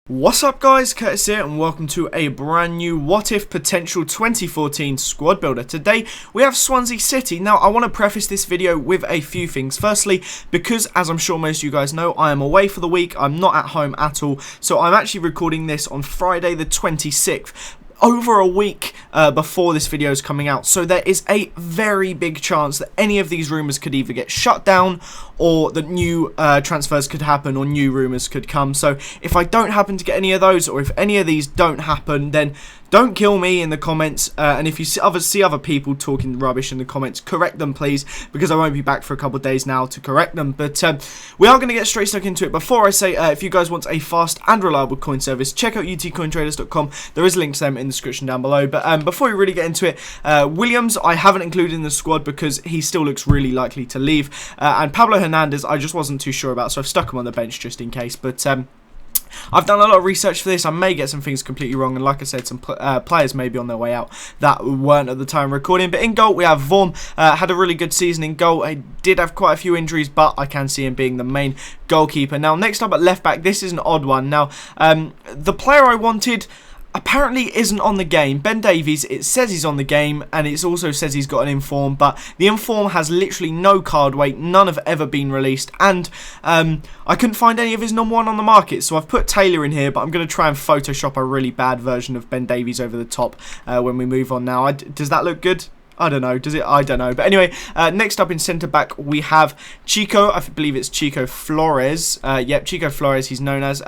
What's up guys, Curtis here and welcome to a brand new What If Potential 2014 Squad Builder. Today we have Swansea City. Now I want to preface this video with a few things. Firstly, because as I'm sure most of you guys know, I am away for the week. I'm not at home at all. So I'm actually recording this on Friday the 26th. Over a week before this video is coming out, so there is a very big chance that any of these rumours could either get shut down or that new transfers could happen or new rumours could come. So if I don't happen to get any of those, or if any of these don't happen, then don't kill me in the comments, and if you see other people talking rubbish in the comments, correct them please, because I won't be back for a couple of days now to correct them. But we are going to get straight stuck into it. Before I say, if you guys want a fast and reliable coin service, check out UT13.com. There is a link to them in the description down below. But before we really get into it, Williams I haven't included in the squad because he still looks really likely to leave, and Pablo Hernandez I just wasn't too sure about, so I've stuck him on the bench just in case. But I've done a lot of research for this. I may get some things completely wrong, and like I said, some players may be on their way out that weren't at the time recording. But in goal, we have Vorm. Had a really good season in goal. He did have quite a few injuries, but I can see him being the main goalkeeper. Now, next up at left back, this is an odd one. Now, the player I wanted apparently isn't on the game. Ben Davies, it says he's on the game, and it also says he's got an inform, but the inform has literally no card weight. None have ever been released, and I couldn't find any of his number one on the market, so I've put Taylor in here, but I'm going to try and Photoshop a really bad version of Ben Davies over the top when we move on now. Does that look good? I don't know, does it? I don't know. But anyway, next up in centre-back, we have Chico. I believe it's Chico Flores. Yep, Chico Flores, he's known as.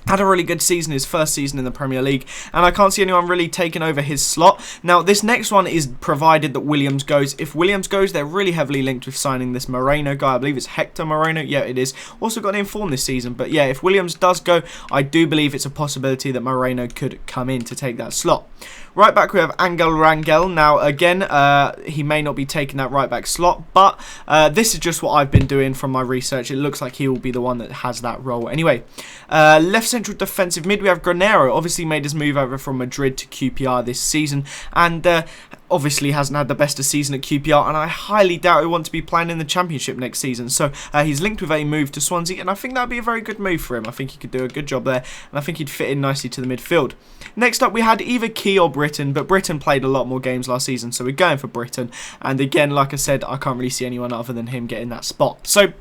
Had a really good season, his first season in the Premier League, and I can't see anyone really taking over his slot. Now, this next one is provided that Williams goes. If Williams goes, they're really heavily linked with signing this Moreno guy. I believe it's Hector Moreno. Yeah, it is. Also got an inform this season. But yeah, if Williams does go, I do believe it's a possibility that Moreno could come in to take that slot. Right back, we have Angel Rangel. Now, again, he may not be taking that right back slot, but this is just what I've been doing from my research. It looks like he will be the one that has that role. Anyway, left central defensive mid, we have Granero. Obviously made his move over from Madrid to QPR this season, and obviously hasn't had the best of season at QPR, and I highly doubt he'll want to be playing in the Championship next season. So he's linked with a move to Swansea, and I think that would be a very good move for him. I think he could do a good job there, and I think he'd fit in nicely to the midfield. Next up, we had either Key or Britain, but Britain played a lot more games last season, so we're going for Britain. And again, like I said, I can't really see anyone other than him getting that spot. So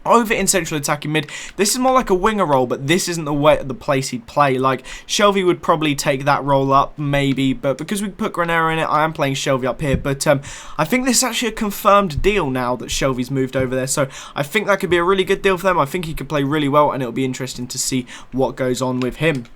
over in central attacking mid, this is more like a winger role, but this isn't the place he'd play. Like, Shelvey would probably take that role up, maybe, but because we put Granero in it, I am playing Shelvey up here. But I think this is actually a confirmed deal now that Shelvey's moved over there, so I think that could be a really good deal for them. I think he could play really well, and it'll be interesting to see what goes on with him.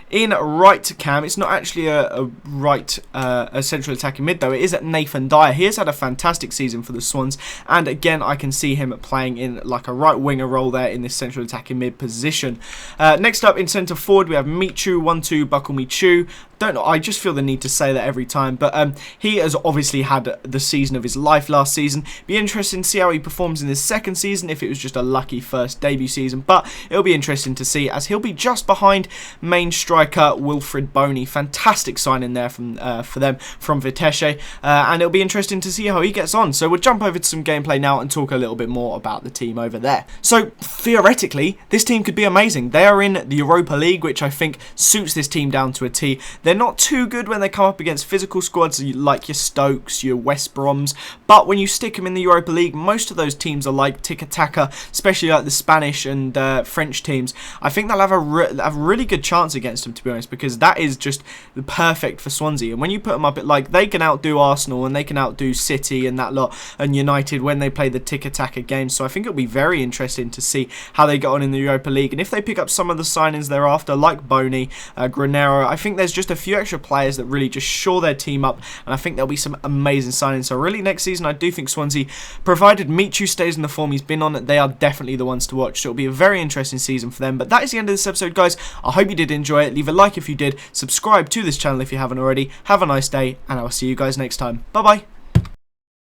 In right cam, it's not actually a central attacking mid though. It is at Nathan Dyer. He has had a fantastic season for the Swans, and again I can see him playing in like a right winger role there in this central attacking mid position. Next up in centre forward, we have Michu 1-2 Buckle Michu. Don't know, I just feel the need to say that every time, but he has obviously had the season of his life last season. Be interesting to see how he performs in his second season, if it was just a lucky first debut season, but it'll be interesting to see, as he'll be just behind main striker Wilfred Boney. Fantastic signing there from for them from Vitesse, and it'll be interesting to see how he gets on. So we'll jump over to some gameplay now and talk a little bit more about the team over there. So theoretically, this team could be amazing. They are in the Europa League, which I think suits this team down to a T. They're not too good when they come up against physical squads like your Stokes, your West Broms, but when you stick them in the Europa League, most of those teams are like tiki-taka, especially like the Spanish and French teams. I think they'll have a really good chance against them, to be honest, because that is just perfect for Swansea. And when you put them up, like, they can outdo Arsenal and they can outdo City and that lot, and United when they play the tiki-taka games. So I think it'll be very interesting to see how they get on in the Europa League, and if they pick up some of the signings thereafter, like Boney, Granero. I think there's just a few extra players that really just shore their team up, and I think there'll be some amazing signings. So really next season I do think Swansea, provided Michu stays in the form he's been on, they are definitely the ones to watch. So it'll be a very interesting season for them. But that is the end of this episode, guys. I hope you did enjoy it. Leave a like if you did, subscribe to this channel if you haven't already. Have a nice day, and I will see you guys next time. Bye bye.